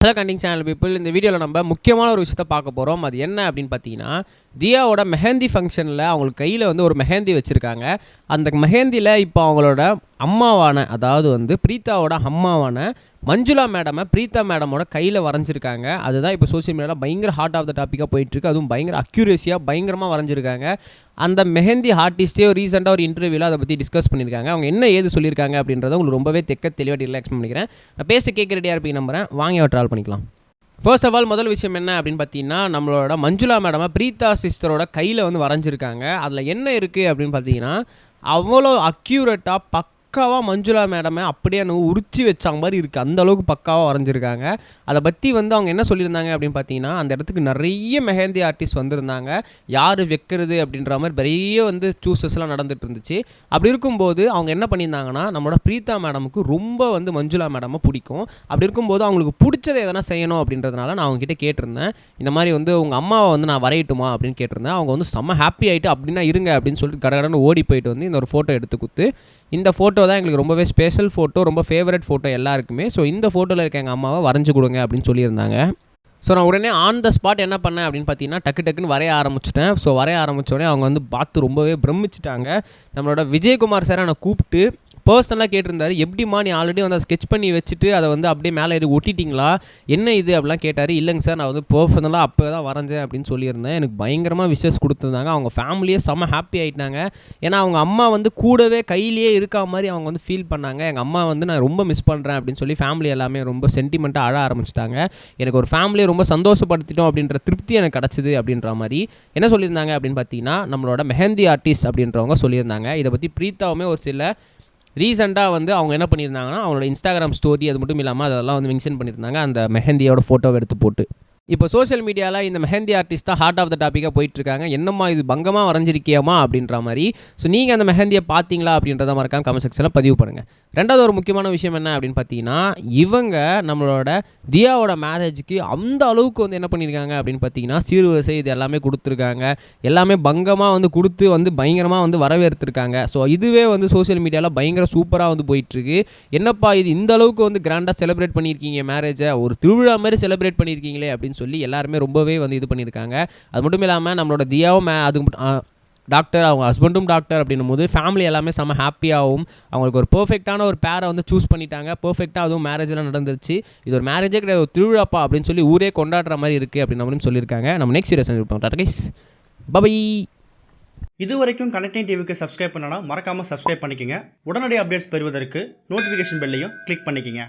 Hello கண்டிங் channel people, இந்த வீடியோவில் நம்ம முக்கியமான ஒரு விஷயத்தை பார்க்க போகிறோம். அது என்ன அப்படின்னு பார்த்தீங்கன்னா, தியாவோட மெஹந்தி ஃபங்க்ஷனில் அவங்களுக்கு கையில் வந்து ஒரு மெஹந்தி வச்சுருக்காங்க. அந்த மெஹந்தியில் இப்போ அவங்களோட அம்மாவான, அதாவது பிரீத்தாவோட அம்மாவான மஞ்சுளா மேடமை பிரீத்தா மேடமோட கையில் வரைஞ்சிருக்காங்க. அதுதான் இப்போ சோஷியல் மீடியாவில் பயங்கர ஹார்ட் ஆஃப் த டாப்பிக்காக போயிட்டுருக்கு. அதுவும் பயங்கர அக்யூரேசியாக பயங்கரமாக வரைஞ்சிருக்காங்க. அந்த மெஹந்தி ஆர்டிஸ்ட்டே ரீசெண்டாக ஒரு இன்டர்வியூவில் அதை பற்றி டிஸ்கஸ் பண்ணியிருக்காங்க. அவங்க என்ன ஏது சொல்லியிருக்காங்க அப்படின்றத உங்களுக்கு ரொம்பவே தெளிவாக ரிலாக்ஸ் பண்ணிக்கிறேன். நான் பேச கேட்க ரெடியாக இருப்பீங்க நம்புறேன். வாங்க ட்ராவல் பண்ணிக்கலாம். ஃபர்ஸ்ட் ஆஃப் ஆல் முதல் விஷயம் என்ன அப்படின்னு பார்த்தீங்கன்னா, நம்மளோட மஞ்சுளா மேடமை பிரீத்தா சிஸ்டரோட கையில் வந்து வரைஞ்சிருக்காங்க. அதில் என்ன இருக்குது அப்படின்னு பார்த்தீங்கன்னா, அவ்வளோ அக்யூரேட்டாக பக்காவாக மஞ்சுளா மேடமை அப்படியே உரிச்சி வச்சாங்க மாதிரி இருக்குது. அந்த அளவுக்கு பக்காவாக வரைஞ்சிருக்காங்க. அதை பற்றி அவங்க என்ன சொல்லியிருந்தாங்க அப்படின்னு பார்த்தீங்கன்னா, அந்த இடத்துக்கு நிறைய மெஹந்தி ஆர்டிஸ்ட் வந்திருந்தாங்க. யார் வைக்கிறது அப்படின்ற மாதிரி பெரிய சூஸஸ்லாம் நடந்துட்டு இருந்துச்சு. அப்படி இருக்கும்போது அவங்க என்ன பண்ணியிருந்தாங்கன்னா, நம்மளோட பிரீத்தா மேடமுக்கு ரொம்ப மஞ்சுளா மேடமை பிடிக்கும். அப்படி இருக்கும்போது அவங்களுக்கு பிடிச்சதை எதனா செய்யணும் அப்படின்றதுனால நான் அவங்ககிட்ட கேட்டிருந்தேன். இந்த மாதிரி உங்கள் அம்மாவை நான் வரையட்டுமா அப்படின்னு கேட்டிருந்தேன். அவங்க செம்ம ஹாப்பி ஆகிட்டு அப்படின்னா இருங்க அப்படின்னு சொல்லிட்டு கடகடன்னு ஓடி போயிட்டு இந்த ஒரு ஃபோட்டோ எடுத்து கொடுத்து, இந்த ஃபோட்டோ தான் எங்களுக்கு ரொம்பவே ஸ்பெஷல் ஃபோட்டோ, ரொம்ப ஃபேவரட் ஃபோட்டோ எல்லாருக்குமே. ஸோ இந்த ஃபோட்டோவில் இருக்க எங்கள் அம்மாவை வரைஞ்சி கொடுங்க அப்படின்னு சொல்லியிருந்தாங்க. ஸோ நான் உடனே ஆன் த ஸ்பாட் என்ன பண்ணேன் அப்படின்னு பார்த்தீங்கன்னா, டக்குன்னு வரைய ஆரம்பிச்சிட்டேன். ஸோ வரைய ஆரம்பித்தோடனே அவங்க பார்த்து ரொம்பவே பிரமிச்சிட்டாங்க. நம்மளோட விஜயகுமார் சாரை நான் கூப்பிட்டு பர்சனலாக கேட்டிருந்தாரு, எப்படிமா நீ ஆல்ரெடி அதை ஸ்கெச் பண்ணி வச்சுட்டு அதை அப்படியே மேலே ஏறி ஒட்டிட்டிங்களா, என்ன இது அப்படிலாம் கேட்டார். இல்லைங்க சார், நான் பர்சனலாக அப்போ தான் வரைஞ்சேன் அப்படின்னு சொல்லியிருந்தேன். எனக்கு பயங்கரமாக விஷஸ் கொடுத்துருந்தாங்க. அவங்க ஃபேமிலியே செம்ம ஹாப்பி ஆகிட்டாங்க. ஏன்னா அவங்க அம்மா கூடவே கையிலேயே இருக்கா மாதிரி அவங்க ஃபீல் பண்ணாங்க. எங்கள் அம்மா நான் ரொம்ப மிஸ் பண்ணுறேன் அப்படின்னு சொல்லி ஃபேமிலி எல்லாமே ரொம்ப சென்டிமெண்ட்டாக அழ ஆரம்பிச்சிட்டாங்க. எனக்கு ஒரு ஃபேமிலியை ரொம்ப சந்தோஷப்படுத்திட்டோம் அப்படின்ற திருப்தி எனக்கு கிடச்சிது அப்படின்ற மாதிரி என்ன சொல்லியிருந்தாங்க அப்படின்னு பார்த்தீங்கன்னா, நம்மளோட மெஹந்தி ஆர்டிஸ்ட் அப்படின்றவங்க சொல்லியிருந்தாங்க. இதை பற்றி பிரீத்தாவுமே ஒரு சில ரீசெண்டாக அவங்க என்ன பண்ணியிருந்தாங்கன்னா, அவங்களோட இன்ஸ்டாகிராம் ஸ்டோரி அது மட்டும் இல்லாமல் அதெல்லாம் மென்ஷன் பண்ணியிருந்தாங்க, அந்த மெஹந்தியோட ஃபோட்டோவை எடுத்து போட்டு. இப்போ சோஷியல் மீடியாவில் இந்த மெஹந்தி ஆர்டிஸ்ட் தான் ஹார்ட் ஆஃப் த டாப்பிக்காக போயிட்டுருக்காங்க. என்னம்மா இது பங்கமாக வரைஞ்சிருக்கியம்மா அப்படின்ற மாதிரி. ஸோ நீங்கள் அந்த மெஹந்தியை பார்த்தீங்களா அப்படின்றத மறக்காம கமெண்ட் செக்ஷனில் பதிவு பண்ணுங்கள். ரெண்டாவது ஒரு முக்கியமான விஷயம் என்ன அப்படின்னு பார்த்தீங்கன்னா, இவங்க நம்மளோட தியாவோட மேரேஜுக்கு அந்த அளவுக்கு என்ன பண்ணியிருக்காங்க அப்படின்னு பார்த்தீங்கன்னா, சீர்வரிசை இது எல்லாமே கொடுத்துருக்காங்க. எல்லாமே பங்கமாக கொடுத்து பயங்கரமாக வரவேற்றுருக்காங்க. ஸோ இதுவே சோஷியல் மீடியாவில் பயங்கர சூப்பராக போயிட்டுருக்கு. என்னப்பா இது இந்த அளவுக்கு கிராண்டாக செலிப்ரேட் பண்ணியிருக்கீங்க மேரேஜை, ஒரு திருவிழா மாதிரி செலிப்ரேட் பண்ணியிருக்கீங்களே அப்படின்னு சொல்லி எல்லாருமே ரொம்பவே இது பண்ணியிருக்காங்க. அது மட்டும் இல்லாமல் நம்மளோட தியாவும் டாக்டர், அவங்க ஹஸ்பண்டும் டாக்டர் அப்படின்னும் போது ஃபேமிலி எல்லாமே செம்ம ஹாப்பியாகவும் அவங்களுக்கு ஒரு பர்ஃபெக்டான ஒரு பேரை சூஸ் பண்ணிட்டாங்க. பர்ஃபெக்டாக அதுவும் மேரேஜெலாம் நடந்துருச்சு. இது ஒரு மேரேஜே கிடையாது, ஒரு திருவிழாப்பா அப்படின்னு சொல்லி ஊரே கொண்டாடுற மாதிரி இருக்குது அப்படின்னு சொல்லியிருக்காங்க. நம்ம நெக்ஸ்ட் வீடியோ செஞ்சுருப்போம். Ta ta guys, bye. இது வரைக்கும் கனெக்டிங் டிவிக்கு சப்ஸ்கிரைப் பண்ணனா மறக்காமல் சப்ஸ்கிரைப் பண்ணிக்கங்க. உடனடி அப்டேட்ஸ் பெறுவதற்கு நோட்டிஃபிகேஷன் பெல்லையும் கிளிக் பண்ணிக்கங்க.